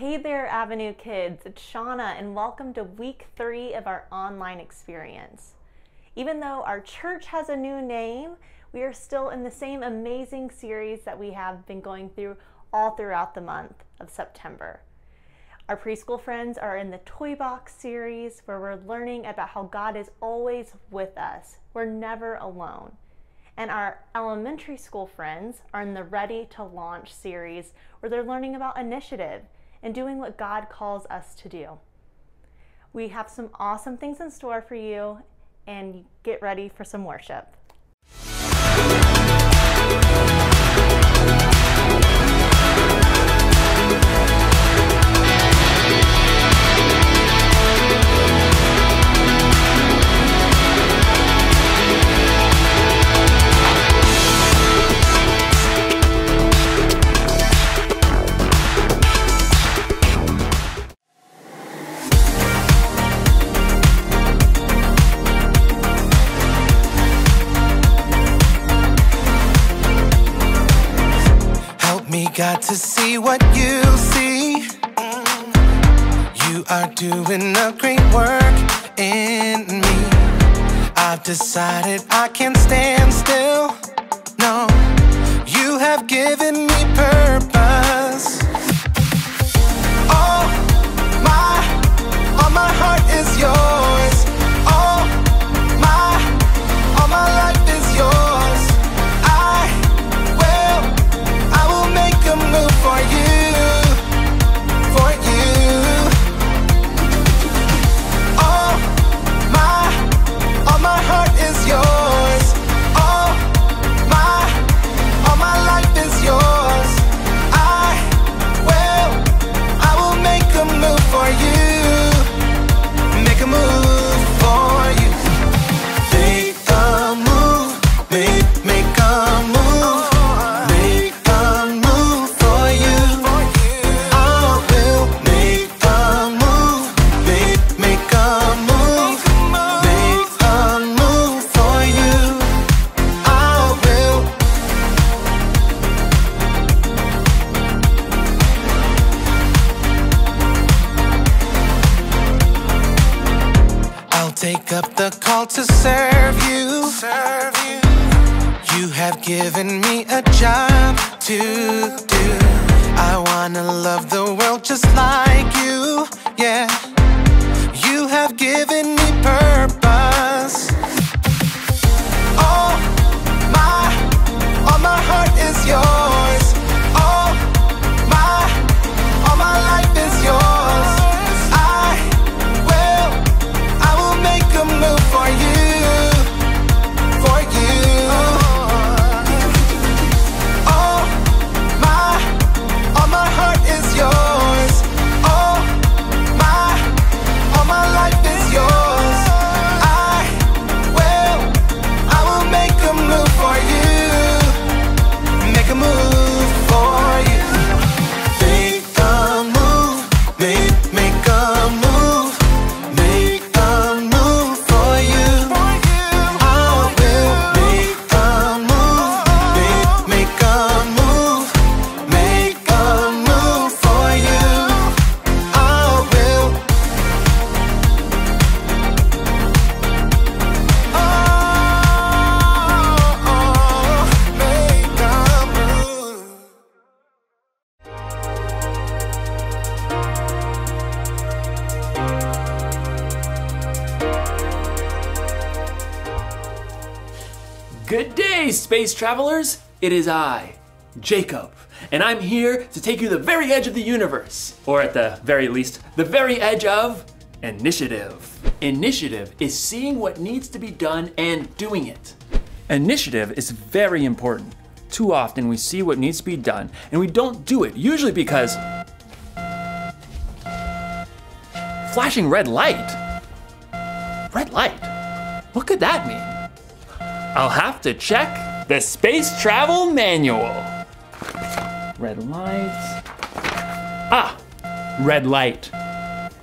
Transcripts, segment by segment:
Hey there, Avenue kids. It's Shauna, and welcome to week 3 of our online experience. Even though our church has a new name, we are still in the same amazing series that we have been going through all throughout the month of September. Our preschool friends are in the Toy Box series, where we're learning about how God is always with us. We're never alone. And our elementary school friends are in the Ready to Launch series, where they're learning about initiative and doing what God calls us to do. We have some awesome things in store for you, and get ready for some worship. Got to see what you see. You are doing a great work in me. I've decided I can't stand still. No, you have given me purpose. All my heart is yours. All my life is yours. I will make a move for you, for you. All my heart is yours. All my life is yours. I will make a move for you, make a move for you. Make a move, make a move. Take up the call to serve you. You have given me a job to do. I wanna love the world just like you. Yeah, you have given me purpose. All my heart is yours. All my life is yours. I will make a move for you, for you. All my heart is yours. All my life is yours. I will make a move for you, make a move for you. Make a move, make a move. Make a move for you. I will make a move, make a move, make a move for you. I will. Make a move. Good day, space travelers! It is I, Jacob, and I'm here to take you to the very edge of the universe, or at the very least, the very edge of initiative. Initiative is seeing what needs to be done and doing it. Initiative is very important. Too often we see what needs to be done and we don't do it, usually because flashing red light? Red light? What could that mean? I'll have to check the Space Travel Manual. Red lights. Ah, red light.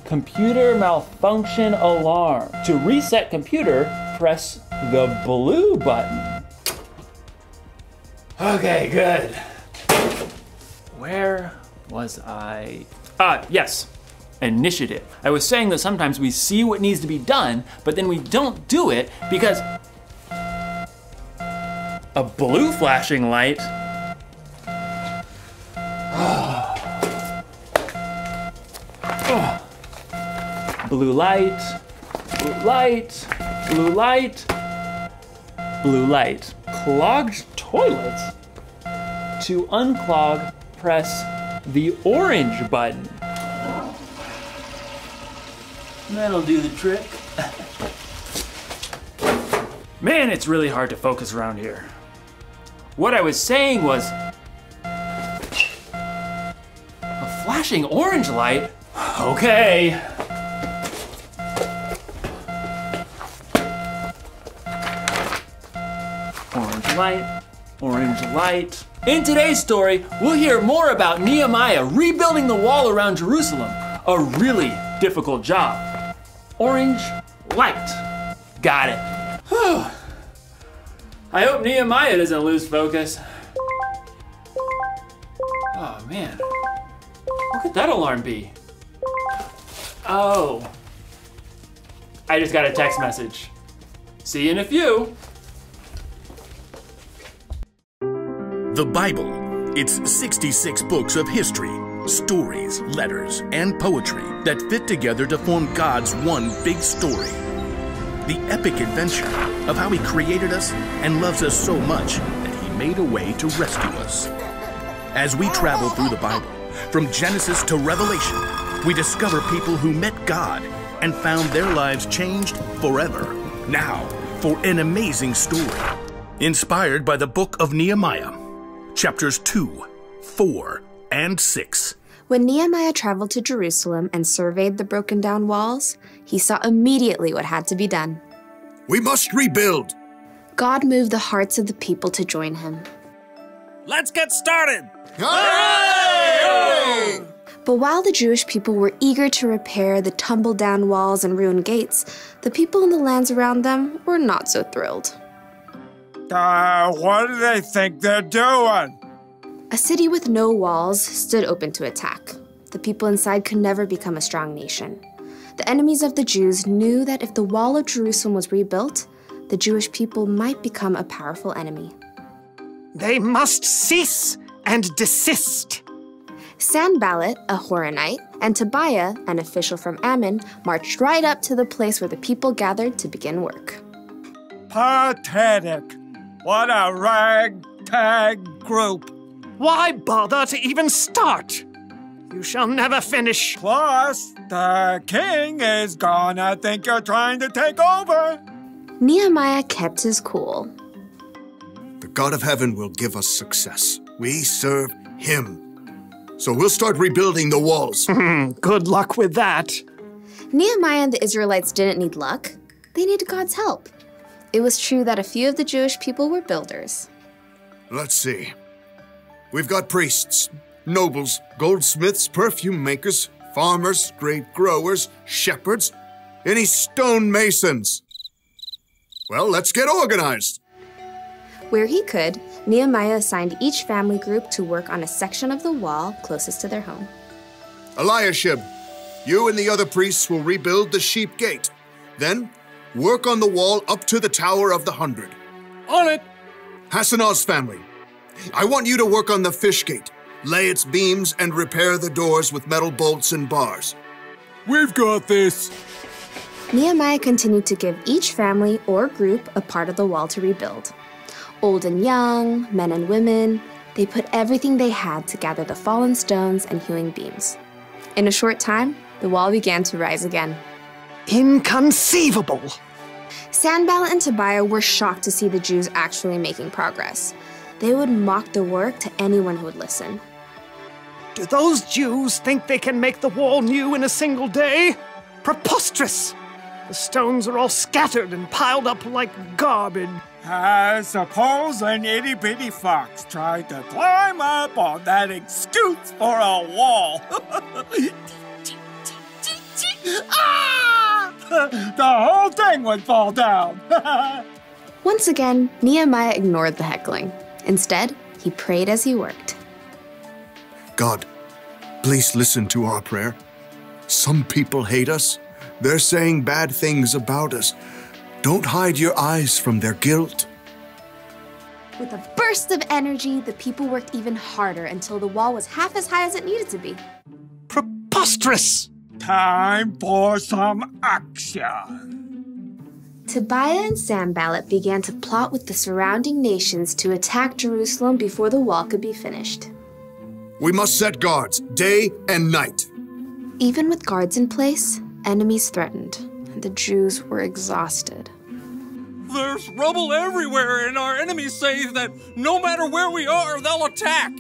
Computer malfunction alarm. To reset computer, press the blue button. Okay, good. Where was I? Yes, initiative. I was saying that sometimes we see what needs to be done, but then we don't do it because a blue flashing light. Blue light, blue light, blue light, blue light. Clogged toilet. To unclog, press the orange button. That'll do the trick. Man, it's really hard to focus around here. What I was saying was, a flashing orange light? Okay. Orange light, orange light. In today's story, we'll hear more about Nehemiah rebuilding the wall around Jerusalem. A really difficult job. Orange light. Got it. Whew. I hope Nehemiah doesn't lose focus. Oh man, what could that alarm be? Oh, I just got a text message. See you in a few. The Bible. It's 66 books of history, stories, letters, and poetry that fit together to form God's one big story. The epic adventure of how He created us and loves us so much that He made a way to rescue us. As we travel through the Bible, from Genesis to Revelation, we discover people who met God and found their lives changed forever. Now, for an amazing story, inspired by the book of Nehemiah. Chapters 2, 4, and 6. When Nehemiah traveled to Jerusalem and surveyed the broken down walls, he saw immediately what had to be done. We must rebuild. God moved the hearts of the people to join him. Let's get started! Hooray! But while the Jewish people were eager to repair the tumbled down walls and ruined gates, the people in the lands around them were not so thrilled. What do they think they're doing? A city with no walls stood open to attack. The people inside could never become a strong nation. The enemies of the Jews knew that if the wall of Jerusalem was rebuilt, the Jewish people might become a powerful enemy. They must cease and desist. Sanballat, a Horonite, and Tobiah, an official from Ammon, marched right up to the place where the people gathered to begin work. Pathetic. What a ragtag group. Why bother to even start? You shall never finish. Plus, the king is gonna think you're trying to take over. Nehemiah kept his cool. The God of heaven will give us success. We serve Him. So we'll start rebuilding the walls. Good luck with that. Nehemiah and the Israelites didn't need luck. They needed God's help. It was true that a few of the Jewish people were builders. Let's see. We've got priests, nobles, goldsmiths, perfume makers, farmers, grape growers, shepherds, any stonemasons. Well, let's get organized. Where he could, Nehemiah assigned each family group to work on a section of the wall closest to their home. Eliashib, you and the other priests will rebuild the sheep gate. Then, work on the wall up to the Tower of the 100. On it. Hassanah's family, I want you to work on the fish gate, lay its beams, and repair the doors with metal bolts and bars. We've got this. Nehemiah continued to give each family or group a part of the wall to rebuild. Old and young, men and women, they put everything they had to gather the fallen stones and hewing beams. In a short time, the wall began to rise again. Inconceivable. Sanballat and Tobiah were shocked to see the Jews actually making progress. They would mock the work to anyone who would listen. Do those Jews think they can make the wall new in a single day? Preposterous! The stones are all scattered and piled up like garbage. Suppose an itty-bitty fox tried to climb up on that excuse for a wall. Ah! The whole thing would fall down. Once again, Nehemiah ignored the heckling. Instead, he prayed as he worked. God, Please listen to our prayer. Some people hate us. They're saying bad things about us. Don't hide your eyes from their guilt. With a burst of energy, the people worked even harder until the wall was half as high as it needed to be. Preposterous! Time for some action. Tobiah and Sanballat began to plot with the surrounding nations to attack Jerusalem before the wall could be finished. We must set guards, day and night. Even with guards in place, enemies threatened, and the Jews were exhausted. There's rubble everywhere, and our enemies say that no matter where we are, they'll attack.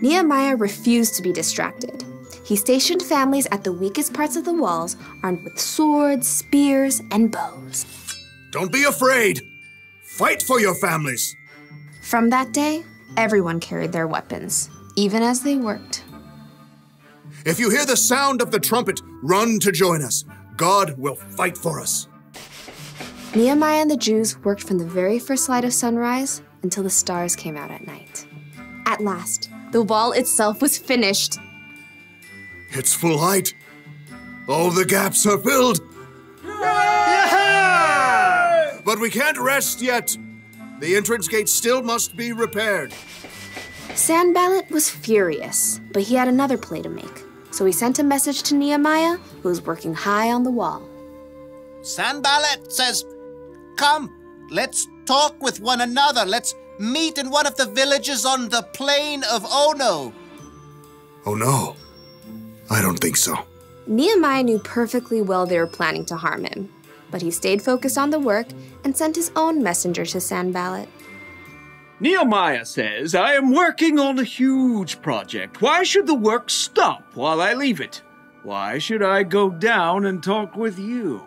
Nehemiah refused to be distracted. He stationed families at the weakest parts of the walls, armed with swords, spears, and bows. Don't be afraid. Fight for your families. From that day, everyone carried their weapons, even as they worked. If you hear the sound of the trumpet, run to join us. God will fight for us. Nehemiah and the Jews worked from the very first light of sunrise until the stars came out at night. At last, the wall itself was finished. It's full height. All the gaps are filled. Yeah! But we can't rest yet. The entrance gate still must be repaired. Sanballat was furious, but he had another play to make. So he sent a message to Nehemiah, who was working high on the wall. Sanballat says, "Come, let's talk with one another. Let's meet in one of the villages on the plain of Ono." Oh no, I don't think so. Nehemiah knew perfectly well they were planning to harm him, but he stayed focused on the work and sent his own messenger to Sanballat. Nehemiah says, I am working on a huge project. Why should the work stop while I leave it? Why should I go down and talk with you?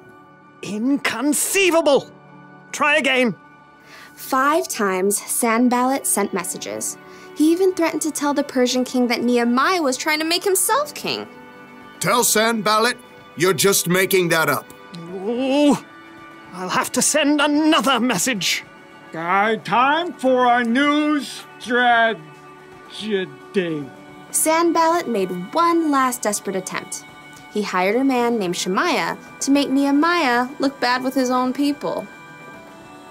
Inconceivable! Try again. 5 times, Sanballat sent messages. He even threatened to tell the Persian king that Nehemiah was trying to make himself king. Tell Sanballat you're just making that up. Oh, I'll have to send another message. Time for a new strategy. Sanballat made one last desperate attempt. He hired a man named Shemaiah to make Nehemiah look bad with his own people.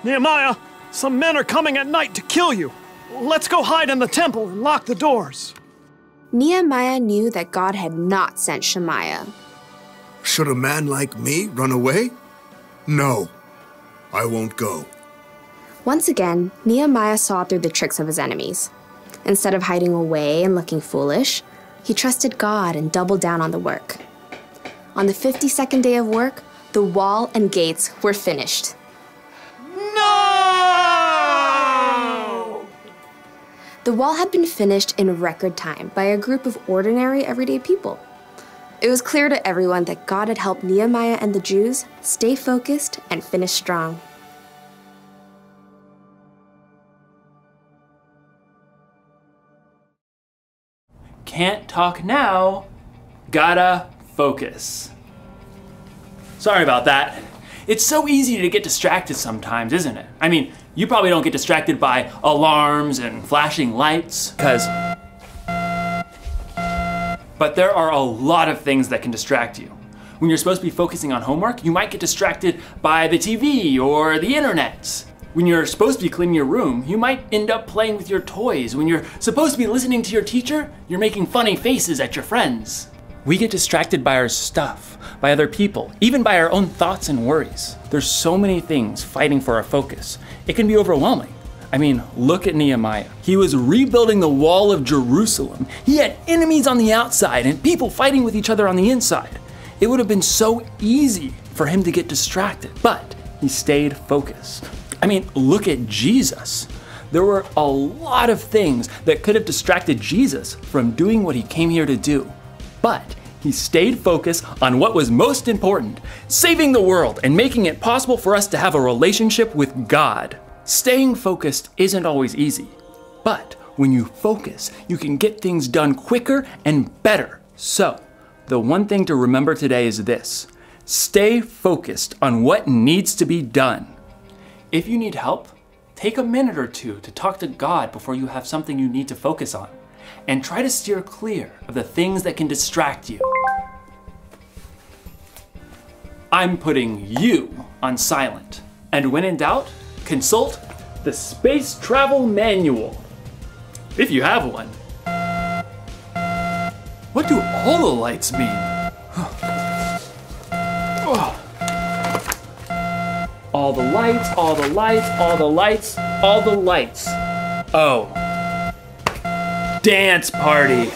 Nehemiah, some men are coming at night to kill you. Let's go hide in the temple and lock the doors. Nehemiah knew that God had not sent Shemaiah. Should a man like me run away? No, I won't go. Once again, Nehemiah saw through the tricks of his enemies. Instead of hiding away and looking foolish, he trusted God and doubled down on the work. On the 52nd day of work, the wall and gates were finished. No! The wall had been finished in record time by a group of ordinary, everyday people. It was clear to everyone that God had helped Nehemiah and the Jews stay focused and finish strong. Can't talk now, gotta focus. Sorry about that. It's so easy to get distracted sometimes, isn't it? I mean, you probably don't get distracted by alarms and flashing lights, but there are a lot of things that can distract you. When you're supposed to be focusing on homework, you might get distracted by the TV or the internet. When you're supposed to be cleaning your room, you might end up playing with your toys. When you're supposed to be listening to your teacher, you're making funny faces at your friends. We get distracted by our stuff, by other people, even by our own thoughts and worries. There's so many things fighting for our focus. It can be overwhelming. I mean, look at Nehemiah. He was rebuilding the wall of Jerusalem. He had enemies on the outside and people fighting with each other on the inside. It would have been so easy for him to get distracted, but he stayed focused. I mean, look at Jesus. There were a lot of things that could have distracted Jesus from doing what he came here to do. But he stayed focused on what was most important, saving the world and making it possible for us to have a relationship with God. Staying focused isn't always easy, but when you focus, you can get things done quicker and better. So, the one thing to remember today is this: stay focused on what needs to be done. If you need help, take a minute or two to talk to God before you have something you need to focus on. and try to steer clear of the things that can distract you. I'm putting you on silent. And when in doubt, consult the Space Travel Manual, if you have one. What do all the lights mean? All the lights, all the lights, all the lights, all the lights. Oh. Dance party.